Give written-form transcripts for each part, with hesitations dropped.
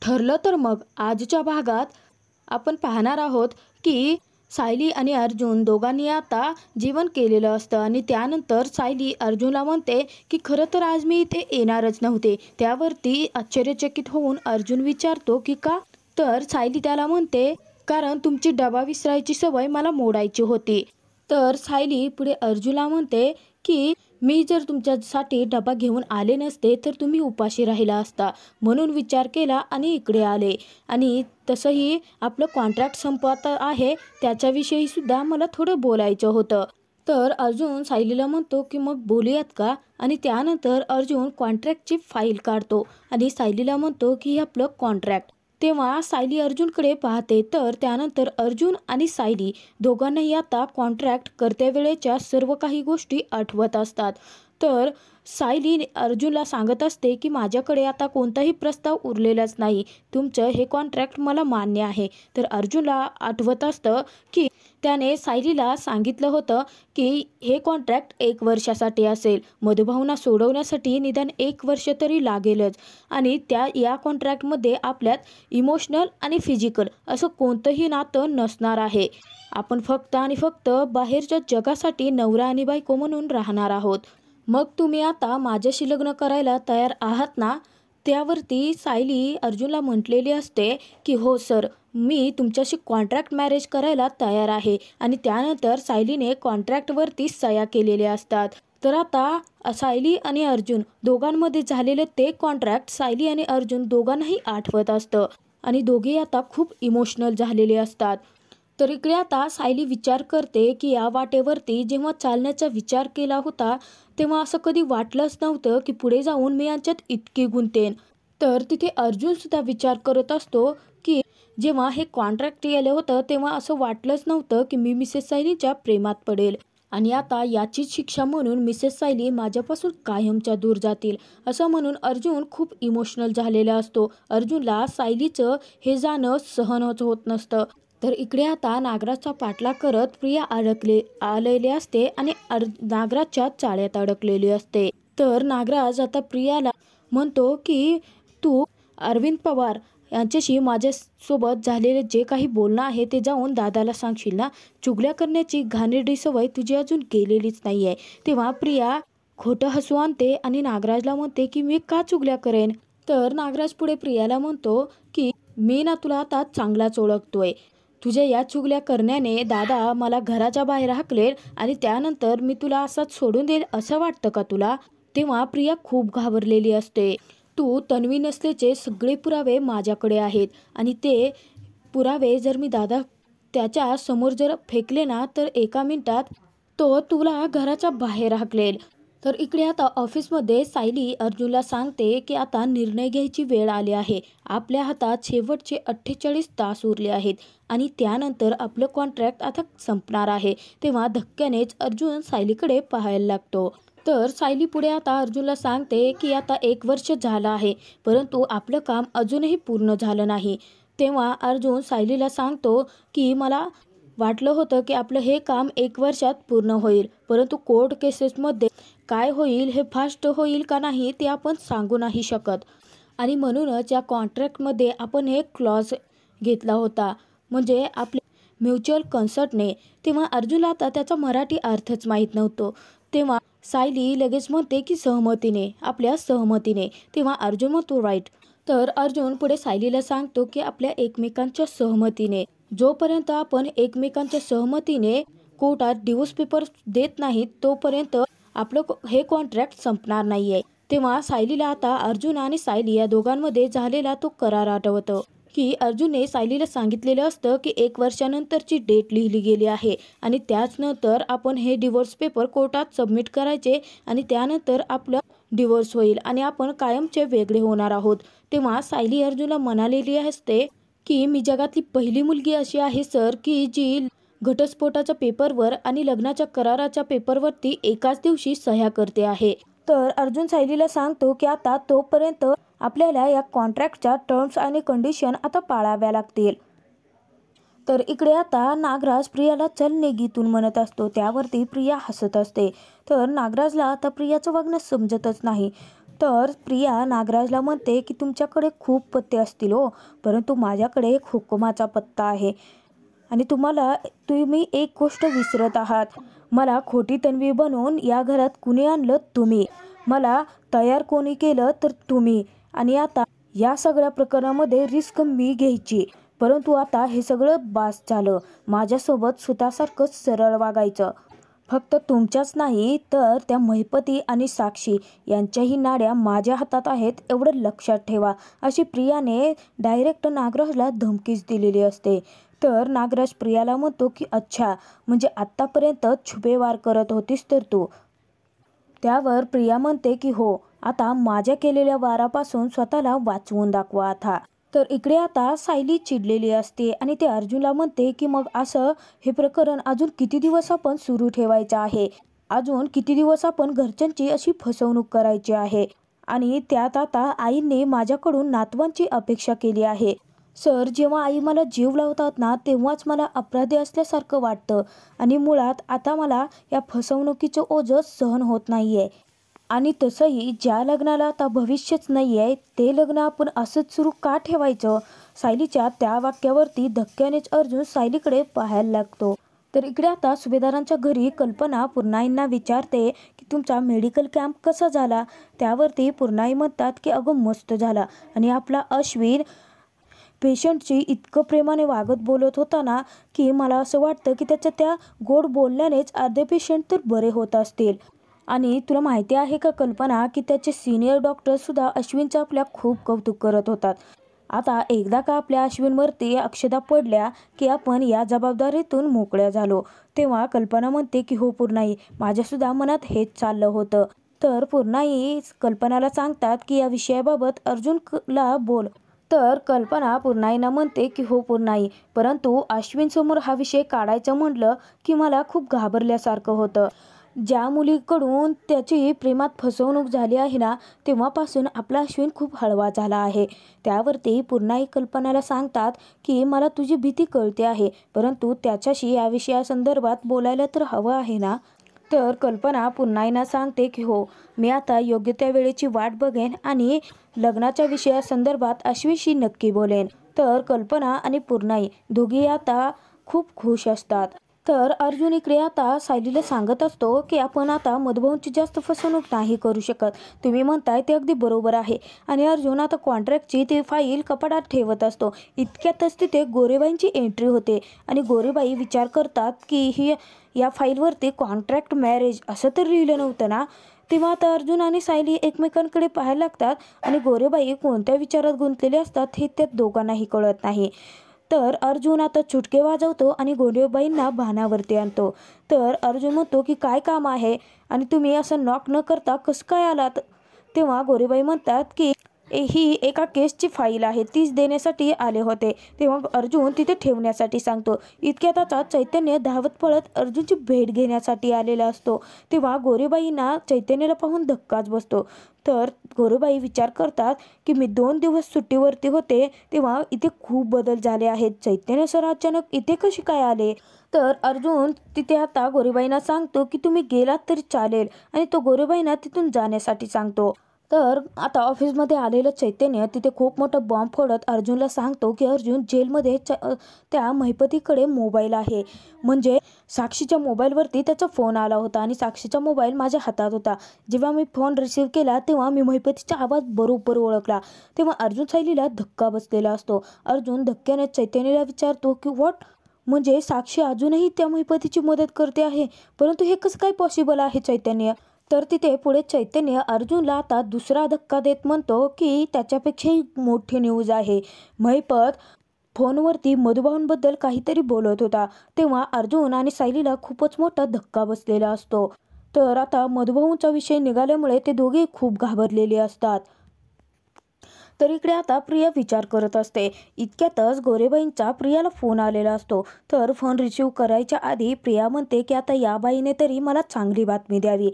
ठरलं तर मग आजच्या भागात आपण पाहणार आहोत की सायली आणि अर्जुन दोघांनी आता जेवण केलेलं असतं आणि त्यानंतर सायली अर्जुनला म्हणते की खरं तर आज मी इथे येणारच नव्हते. त्यावरती आश्चर्यचकित होऊन अर्जुन विचारतो की का? तर सायली त्याला म्हणते कारण तुमची डबा विसरायची सवय मला मोडायची होती. तर सायली पुढे अर्जुनला म्हणते की मी जर तुमच्यासाठी डबा घेऊन आले नसते तर तुम्ही उपाशी राहिला असता, म्हणून विचार केला आणि इकडे आले. आणि तसंही आपलं कॉन्ट्रॅक्ट संपत आहे त्याच्याविषयी सुद्धा मला थोडं बोलायचं होतं. तर अर्जुन सायलीला म्हणतो की मग बोलूयात का? आणि त्यानंतर अर्जुन कॉन्ट्रॅक्टची फाईल काढतो आणि सायलीला म्हणतो की हे आपलं कॉन्ट्रॅक्ट. तेव्हा सायली अर्जुनकडे पाहते तर त्यानंतर अर्जुन आणि सायली दोघांनाही आता कॉन्ट्रॅक्ट करतेवेळेच्या सर्व काही गोष्टी आठवत असतात. तर सायली अर्जुनला सांगत असते की माझ्याकडे आता कोणताही प्रस्ताव उरलेलाच नाही, तुमचं हे कॉन्ट्रॅक्ट मला मान्य आहे. तर अर्जुनला आठवत असतं की त्याने सायलीला सांगितलं होतं की हे कॉन्ट्रॅक्ट 1 वर्षासाठी असेल, मधुभावना सोडवण्यासाठी निदान 1 वर्ष तरी लागेलच. आणि या कॉन्ट्रॅक्टमध्ये आपल्यात इमोशनल आणि फिजिकल असं कोणतंही नातं नसणार आहे. आपण फक्त आणि फक्त बाहेरच्या जगासाठी नवरा आणि बायको म्हणून राहणार आहोत. मग तुम्ही आता माझ्याशी लग्न करायला तयार आहात ना? त्यावरती सायली अर्जुनला म्हटलेली असते की हो सर, मी तुमच्याशी कॉन्ट्रॅक्ट मॅरेज करायला तयार आहे. आणि त्यानंतर सायलीने कॉन्ट्रॅक्टवरती सह्या केलेल्या असतात. तर आता सायली आणि अर्जुन दोघांमध्ये झालेलं ते कॉन्ट्रॅक्ट सायली आणि अर्जुन दोघांनाही आठवत असतं आणि दोघे आता खूप इमोशनल झालेले असतात. तर इकडे आता सायली विचार करते की या वाटेवरती जेव्हा चालण्याचा विचार केला होता तेव्हा असं कधी वाटलंच नव्हतं की पुढे जाऊन मी यांच्यात इतकी गुंतेन. तर तिथे अर्जुन सुद्धा विचार करत असतो की जेव्हा हे कॉन्ट्रॅक्ट केलं होतं तेव्हा असं वाटलंच नव्हतं की मी मिसेस सायलीच्या प्रेमात पडेल आणि आता याचीच शिक्षा म्हणून मिसेस सायली माझ्यापासून कायमच्या दूर जातील असं म्हणून अर्जुन खूप इमोशनल झालेला असतो. अर्जुनला सायलीचं हे जाणं सहनच होत नसतं. तर इकडे आता नागराजचा पाठलाग करत प्रिया आलेली असते आणि नागराजच्या चाळ्यात अडकलेली असते. तर नागराज आता प्रियाला म्हणतो की तू अरविंद पवार यांच्याशी माझ्यासोबत झालेले जे काही बोलणं आहे ते जाऊन दादाला सांगशील ना? चुगल्या करण्याची घाणेरडी सवय तुझी अजून गेलेलीच नाही आहे. तेव्हा प्रिया खोटं हसू आणते आणि नागराजला म्हणते की मी का चुगल्या करेन? तर नागराज पुढे प्रियाला म्हणतो की मी ना तुला आता चांगलाच ओळखतोय. तुझ्या या चुगल्या करण्याने दादा मला घराच्या बाहेर हाकलेल आणि त्यानंतर मी तुला असाच सोडून देईल असं वाटतं का तुला? तेव्हा प्रिया खूप घाबरलेली असते. तू तन्वी नसल्याचे सगळे पुरावे माझ्याकडे आहेत आणि ते पुरावे जर मी दादा त्याच्या समोर जर फेकले ना तर 1 मिनिटात तो तुला घराच्या बाहेर हाकलेल. तर इकडे आता ऑफिसमध्ये सायली अर्जुनला सांगते की आता निर्णय घ्यायची वेळ आली आहे. आपल्या हातात शेवटचे 48 तास उरले आहेत आणि त्यानंतर आपलं कॉन्ट्रॅक्ट आता संपणार आहे. तेव्हा धक्क्यानेच अर्जुन सायलीकडे पाहायला लागतो. तर सायली पुढे आता अर्जुनला सांगते की आता 1 वर्ष झालं आहे परंतु आपलं काम अजूनही पूर्ण झालं नाही. तेव्हा अर्जुन सायलीला सांगतो की मला वाटलं होतं की आपलं हे काम 1 वर्षात पूर्ण होईल, परंतु कोर्ट केसेसमध्ये काय होईल हे फास्ट होईल का नाही ते आपण सांगू नाही शकत. आणि म्हणूनच या कॉन्ट्रॅक्टमध्ये आपण एक क्लॉज घेतला होता म्हणजे आपल्या म्युच्युअल कन्सर्टने. तेव्हा अर्जुनला आता त्याचा मराठी अर्थच माहीत नव्हतं. तेव्हा सायली लगेच म्हणते की सहमतीने, आपल्या सहमतीने. तेव्हा अर्जुन म्हणतो राईट. तर अर्जुन पुढे सायलीला सांगतो की आपल्या एकमेकांच्या सहमतीने, जोपर्यंत आपण एकमेकांच्या सहमतीने कोर्टात डिवोर्स पेपर देत नाहीत तोपर्यंत आपलं हे कॉन्ट्रॅक्ट संपणार नाहीये. तेव्हा सायलीला आता अर्जुन आणि सायली या दोघांमध्ये झालेला तो करार आठवतो की अर्जुनने सायलीला सांगितलेलं असतं की 1 वर्षानंतरची डेट लिहिली गेली आहे आणि त्याच नंतर आपण हे डिवोर्स पेपर कोर्टात सबमिट करायचे आणि त्यानंतर आपलं डिवोर्स होईल आणि आपण कायमचे वेगळे होणार आहोत. तेव्हा सायली अर्जुनला म्हणालेली असते की मी जगातली पहिली मुलगी अशी आहे सर की जी घटस्फोटाच्या पेपरवर आणि लग्नाच्या कराराच्या पेपरवरती एकाच दिवशी सह्या करते आहे. तर अर्जुन सायलीला सांगतो की आता तोपर्यंत आपल्याला या कॉन्ट्रॅक्टच्या टर्म्स आणि कंडिशन आता पाळाव्या लागतील. तर इकडे आता नागराज प्रियाला चल निघीतून म्हणत असतो. त्यावरती प्रिया हसत असते. तर नागराजला आता प्रियाचं वागणं समजतच नाही. तर प्रिया नागराजला म्हणते की तुमच्याकडे खूप पत्ते असतील हो, परंतु माझ्याकडे एक हुकुमाचा पत्ता आहे. आणि तुम्ही एक गोष्ट विसरत आहात. मला खोटी तन्वी बनवून या घरात कुणी आणलं? तुम्ही. मला तयार कोणी केलं? तर तुम्ही. आणि आता या सगळ्या प्रकरणामध्ये रिस्क मी घ्यायची. परंतु आता हे सगळं बास झालं. माझ्यासोबत स्वतःसारखंच सरळ वागायचं. फक्त तुमच्याच नाही तर त्या महिपती आणि साक्षी यांच्याही नाड्या माझ्या हातात आहेत, एवढं लक्षात ठेवा. अशी प्रियाने डायरेक्ट नागराजला धमकीच दिलेली असते. तर नागराज प्रियाला म्हणतो की अच्छा, म्हणजे आत्तापर्यंत छुपे वार करत होतीस तर तू. त्यावर प्रिया म्हणते की हो, आता माझ्या केलेल्या वारापासून स्वतःला वाचवून दाखवा आता. तर इकडे आता सायली चिडलेली असते आणि ते अर्जुनला म्हणते की मग असं हे प्रकरण अजून किती दिवस आपण सुरू ठेवायचं आहे? अजून किती दिवस आपण घरच्यांची अशी फसवणूक करायची आहे? आणि त्यात आता आईने माझ्याकडून नातवांची अपेक्षा केली आहे. सर, जेव्हा आई मला जीव लावतात ना, तेव्हाच मला अपराधी असल्यासारखं वाटतं. आणि मुळात आता मला या फसवणुकीचं ओझं सहन होत नाहीये. आणि तसंही ज्या लग्नाला आता भविष्यच नाही आहे, ते लग्न आपण असंच सुरू का ठेवायचं? सायलीच्या त्या वाक्यावरती धक्क्यानेच अर्जुन सायलीकडे पाहायला लागतो. तर इकडे आता सुभेदारांच्या घरी कल्पना पूर्णाईंना विचारते की तुमचा मेडिकल कॅम्प कसा झाला? त्यावरती पूर्णाई म्हणतात की अगं मस्त झाला. आणि आपला अश्विन पेशंटची इतकं प्रेमाने वागत बोलत होता ना, की मला असं वाटतं की त्याच्या त्या गोड बोलण्यानेच अर्धे पेशंट तर बरे होत असतील. आणि तुला माहिती आहे का कल्पना, की त्याचे सिनियर डॉक्टरसुद्धा अश्विनचं आपल्या खूप कौतुक करत होतात. आता एकदा का आपल्या अश्विनवरती अक्षता पडल्या की आपण या जबाबदारीतून मोकळ्या झालो. तेव्हा कल्पना म्हणते की हो पूर्णाई, माझ्यासुद्धा मनात हेच चाललं होतं. तर पूर्णाई कल्पनाला सांगतात की या विषयाबाबत अर्जुनला बोल. तर कल्पना पूर्णाईंना म्हणते की हो पूर्णाई, परंतु अश्विनसमोर हा विषय काढायचं म्हटलं की मला खूप घाबरल्यासारखं होतं. ज्या मुलीकडून त्याची प्रेमात फसवणूक झाली आहे ना, तेव्हापासून आपला अश्विन खूप हळवा झाला आहे. त्यावरती पूर्णाई कल्पनाला सांगतात की मला तुझी भीती कळते आहे, परंतु त्याच्याशी या विषयासंदर्भात बोलायला तर हवं आहे ना. तर कल्पना पूर्णाईंना सांगते की हो, मी आता योग्य त्या वेळेची वाट बघेन आणि लग्नाच्या विषयासंदर्भात अश्विनशी नक्की बोलेन. तर कल्पना आणि पूर्णाई दोघी आता खूप खुश असतात. तर अर्जुन इकडे आता सायलीला सांगत असतो की आपण आता मधुभाऊंची जास्त फसवणूक नाही करू शकत. तुम्ही म्हणताय ते अगदी बरोबर आहे. आणि अर्जुन आता कॉन्ट्रॅक्टची ती फाईल कपाटात ठेवत असतो. इतक्यातच तिथे गोरेबाईंची एंट्री होते आणि गोरेबाई विचार करतात की या फाईलवरती कॉन्ट्रॅक्ट मॅरेज असं तर लिहिलं नव्हतं ना. तेव्हा आता अर्जुन आणि सायली एकमेकांकडे पाहायला लागतात आणि गोरेबाई कोणत्या विचारात गुंतलेले असतात हे त्या दोघांनाही कळत नाही. तर अर्जुन आता चुटके वाजवतो आणि गोरेबाईंना भानावरती आणतो. तर अर्जुन म्हणतो की काय काम आहे आणि तुम्ही असं नॉक न करता कसं काय आलात? तेव्हा गोरेबाई म्हणतात की ही एका केसची फाईल आहे, तीच देण्यासाठी आले होते. तेव्हा अर्जुन तिथे ठेवण्यासाठी सांगतो. इतक्यात आता चैतन्य धावत पळत अर्जुनची भेट घेण्यासाठी आलेला असतो. तेव्हा गोरेबाईंना चैतन्याला पाहून धक्काच बसतो. तर गोरेबाई विचार करतात की मी 2 दिवस सुट्टीवरती होते तेव्हा इथे खूप बदल झाले आहेत. चैतन्य सर अचानक इथे कसे काय आले? तर अर्जुन तिथे आता गोरेबाईंना सांगतो की तुम्ही गेलात तरी चालेल आणि तो गोरेबाईंना तिथून जाण्यासाठी सांगतो. तर आता ऑफिसमध्ये आलेलं चैतन्य तिथे खूप मोठा बॉम्ब फोडत अर्जुनला सांगतो की अर्जुन, जेलमध्ये त्या महिपतीकडे मोबाईल आहे. म्हणजे साक्षीच्या मोबाईलवरती त्याचा फोन आला होता आणि साक्षीचा मोबाईल माझ्या हातात होता. जेव्हा मी फोन रिसीव्ह केला तेव्हा मी महिपतीचा आवाज बरोबर ओळखला. तेव्हा अर्जुन सायलीला धक्का बसलेला असतो. अर्जुन धक्क्याने चैतन्याला विचारतो की व्हॉट, म्हणजे साक्षी अजूनही त्या महिपतीची मदत करते आहे? परंतु हे कसं काय पॉसिबल आहे चैतन्य? तर तिथे पुढे चैतन्य अर्जुनला आता दुसरा धक्का देत म्हणतो की त्याच्यापेक्षाही मोठी न्यूज आहे. महिपत फोनवरती मधुभाऊंबद्दल काहीतरी बोलत होता. तेव्हा अर्जुन आणि सायलीला खूपच मोठा धक्का बसलेला असतो. तर आता मधुभाऊंचा विषय निघाल्यामुळे ते दोघे खूप घाबरलेले असतात. तर इकडे आता प्रिया विचार करत असते. इतक्यातच गोरेबाईंचा प्रियाला फोन आलेला असतो. तर फोन रिसीव्ह करायच्या आधी प्रिया म्हणते की आता या बाईने तरी मला चांगली बातमी द्यावी.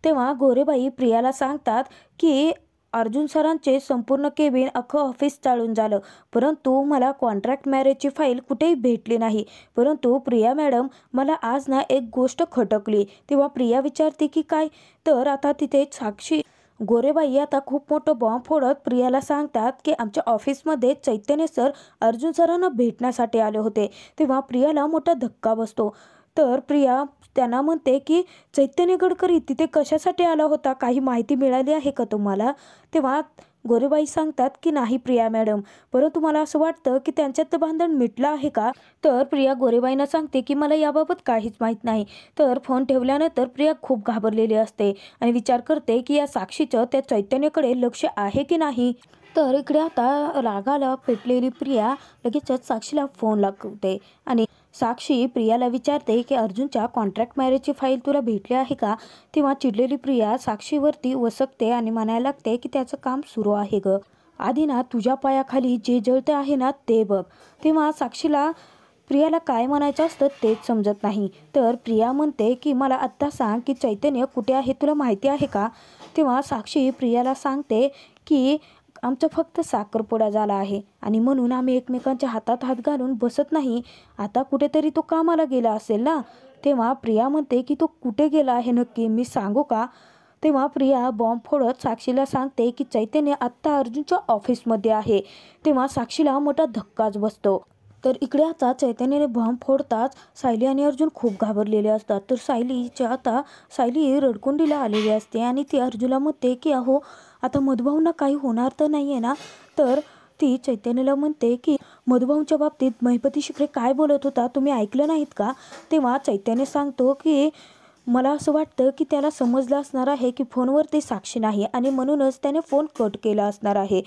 तेव्हा गोरेबाई प्रियाला सांगतात की अर्जुन सरांचे संपूर्ण केबिन अख्खं ऑफिस चालून झालं, परंतु मला कॉन्ट्रॅक्ट मॅरेजची फाईल कुठेही भेटली नाही. परंतु प्रिया मॅडम, मला आज ना एक गोष्ट खटकली. तेव्हा प्रिया विचारते की काय? तर आता तिथे साक्षी गोरेबाई आता खूप मोठं बॉम्ब फोडत प्रियाला सांगतात की आमच्या ऑफिसमध्ये चैतन्य सर अर्जुन सरांना भेटण्यासाठी आले होते. तेव्हा प्रियाला मोठा धक्का बसतो. तर प्रिया त्यांना म्हणते की चैतन्य गडकरी तिथे कशासाठी आला होता, काही माहिती मिळाली आहे का तुम्हाला? तेव्हा गोरेबाई सांगतात की नाही प्रिया मॅडम, परंतु मला असं वाटतं की त्यांच्यातलं भांडण मिटलं आहे का? तर प्रिया गोरेबाईंना सांगते की मला याबाबत काहीच माहीत नाही. तर फोन ठेवल्यानंतर प्रिया खूप घाबरलेली असते आणि विचार करते की या साक्षीचं त्या चैतन्याकडे लक्ष आहे की नाही. तर इकडे आता रागाला पेटलेली प्रिया लगेचच साक्षीला फोन लागते आणि साक्षी प्रियाला विचारते की अर्जुनच्या कॉन्ट्रॅक्ट मॅरेजची फाईल तुला भेटली आहे का? तेव्हा चिडलेली प्रिया साक्षीवरती वसकते आणि म्हणायला लागते की त्याचं काम सुरू आहे ग, आधी ना तुझ्या पायाखाली जे जळते आहे ना ते बघ. तेव्हा साक्षीला प्रियाला काय म्हणायचं असतं तेच समजत नाही. तर प्रिया म्हणते की मला आत्ता सांग की चैतन्य कुठे आहे, तुला माहिती आहे का? तेव्हा साक्षी प्रियाला सांगते की आमचा फक्त साखरपुडा झाला आहे आणि म्हणून आम्ही एकमेकांच्या हातात हात घालून बसत नाही. आता कुठेतरी तो कामाला गेला असेल ना. तेव्हा प्रिया म्हणते की तो कुठे गेला आहे नक्की, मी सांगू का? तेव्हा प्रिया बॉम्ब फोडत साक्षीला सांगते की चैतन्य आत्ता अर्जुनच्या ऑफिसमध्ये आहे. तेव्हा साक्षीला मोठा धक्काच बसतो. तर इकडे आता चैतन्याने बॉम्ब फोडताच सायली आणि अर्जुन खूप घाबरलेले असतात. तर सायली रडकुंडीला आलेली असते आणि ती अर्जुनला म्हणते की अहो आता मधुभाऊंना काही होणार तर नाही आहे ना. तर ती चैतन्याला म्हणते की मधुभाऊंच्या बाबतीत महिपती शिकरे काय बोलत होता, तुम्ही ऐकलं नाहीत का? तेव्हा चैतन्य सांगतो की मला असं वाटतं की त्याला समजलं असणार आहे की फोनवरती साक्षी नाही आणि म्हणूनच त्याने फोन कट केला असणार आहे.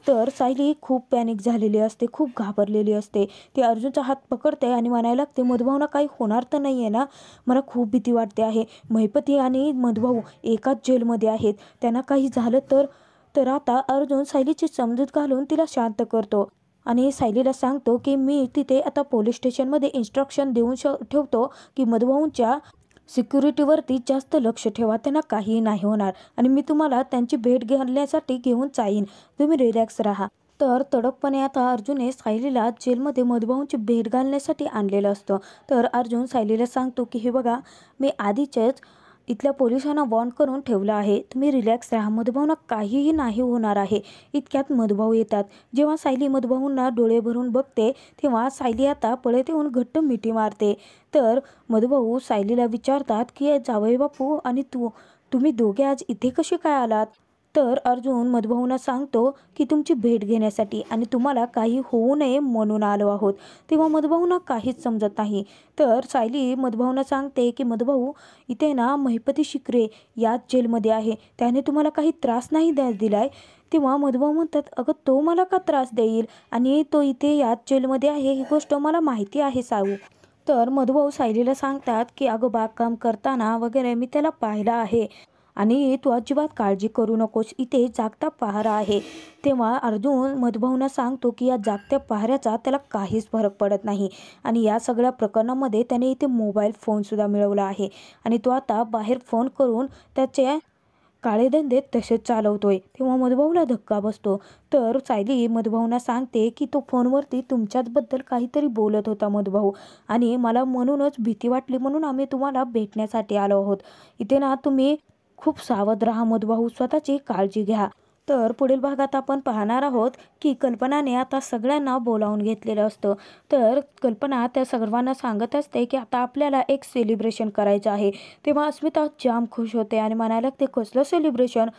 तर सायली खूप पॅनिक झालेली असते, खूप घाबरलेली असते. ती अर्जुनचा हात पकडते आणि म्हणायला लागते मधुभाऊंना काही होणार तर नाही आहे ना, मला खूप भीती वाटते आहे. महिपती आणि मधुभाऊ एकाच जेलमध्ये आहेत, त्यांना काही झालं तर आता अर्जुन सायलीची समजूत घालून तिला शांत करतो आणि सायलीला सांगतो की मी तिथे आता पोलीस स्टेशनमध्ये इन्स्ट्रक्शन देऊन ठेवतो की मधुभाऊंच्या सिक्युरिटीवरती जास्त लक्ष ठेवा, त्यांना काहीही नाही होणार आणि मी तुम्हाला त्यांची भेट घालण्यासाठी घेऊन जाईन, तुम्ही रिलॅक्स राहा. तर तडकपणे आता अर्जुनने सायलीला जेलमध्ये मधुभाऊंची भेट घालण्यासाठी आणलेलं असतं. तर अर्जुन सायलीला सांगतो की हे बघा, मी आधीचेच इथल्या पोलिसांना वॉर्न करून ठेवलं आहे, तुम्ही रिलॅक्स राहा, मधुभाऊंना काहीही नाही होणार आहे. इतक्यात मधुभाऊ येतात. जेव्हा सायली मधुभाऊंना डोळे भरून बघते तेव्हा सायली आता पळत येऊन घट्ट मिठी मारते. तर मधुभाऊ सायलीला विचारतात की जावई बापू आणि तुम्ही दोघे आज इथे कसे काय आलात? तर अर्जुन मधुभाऊंना सांगतो की तुमची भेट घेण्यासाठी आणि तुम्हाला काही होऊ नये म्हणून आलो आहोत. तेव्हा मधुभाऊंना काहीच समजत नाही. तर सायली मधुभाऊंना सांगते की मधुभाऊ इथे ना महिपती शिकरे याच जेलमध्ये आहे, त्याने तुम्हाला काही त्रास नाही दिलाय? तेव्हा मधुभाऊ म्हणतात अगं तो मला का त्रास देईल आणि तो इथे याच जेलमध्ये आहे ही गोष्ट मला माहिती आहे साऊ. तर मधुभाऊ सायलीला सांगतात की अगं बागकाम करताना वगैरे मी त्याला पाहिलं आहे आणि तू अजिबात काळजी करू नकोस, इथे जागता पहारा आहे. तेव्हा अर्जुन मधुभाऊंना सांगतो की या जागत्या पहाऱ्याचा त्याला काहीच फरक पडत नाही आणि या सगळ्या प्रकरणामध्ये त्याने इथे मोबाईल फोनसुद्धा मिळवला आहे आणि तो आता बाहेर फोन करून त्याचे काळे धंदे तसेच चालवतोय. तेव्हा मधुभाऊला धक्का बसतो. तर सायली मधुभाऊंना सांगते की तो फोनवरती तुमच्याचबद्दल काहीतरी बोलत होता मधुभाऊ आणि मला म्हणूनच भीती वाटली, म्हणून आम्ही तुम्हाला भेटण्यासाठी आलो आहोत. इथे ना तुम्ही खूप सावध राहा मधुभाऊ, स्वतःची काळजी घ्या. तर पुढील भागात आपण पाहणार आहोत की कल्पनाने आता सगळ्यांना बोलावून घेतलेलं असतं. तर कल्पना त्या सर्वांना सांगत असते की आता आपल्याला एक सेलिब्रेशन करायचं आहे. तेव्हा अस्मिता जाम खुश होते आणि म्हणायला लागते कसलं सेलिब्रेशन?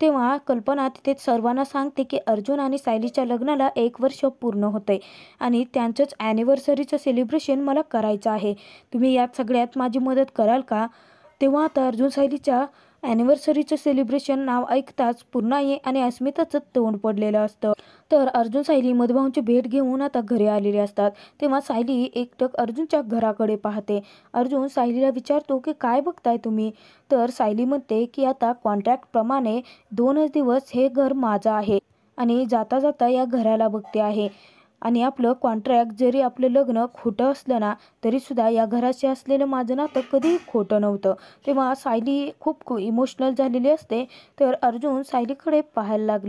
तेव्हा कल्पना तिथे सर्वांना सांगते की अर्जुन आणि सायलीच्या लग्नाला 1 वर्ष पूर्ण होते आणि त्यांचंच ॲनिव्हर्सरीचं सेलिब्रेशन मला करायचं आहे, तुम्ही यात सगळ्यात माझी मदत कराल का? तेव्हा आता अर्जुन सायलीच्या ॲनिव्हर्सरीचं सेलिब्रेशन नाव ऐकताच पूर्णाई आणि अस्मिताचं तोंड पडलेलं असतं. तर अर्जुन सायली मधुभाऊंची भेट घेऊन आता घरी आलेले असतात. तेव्हा सायली एकटक अर्जुनच्या घराकडे पाहते. अर्जुन सायलीला विचारतो की काय बघताय तुम्ही? तर सायली म्हणते की आता कॉन्ट्रॅक्टप्रमाणे 2च दिवस हे घर माझं आहे आणि जाता जाता या घराला बघते आहे आणि आपलं कॉन्ट्रॅक्ट जरी आपलं लग्न खोटं असलं ना तरीसुद्धा या घराशी असलेलं माझं नातं कधी खोटं नव्हतं. तेव्हा सायली खूप इमोशनल झालेली असते. तर अर्जुन सायलीकडे पाहायला लागले.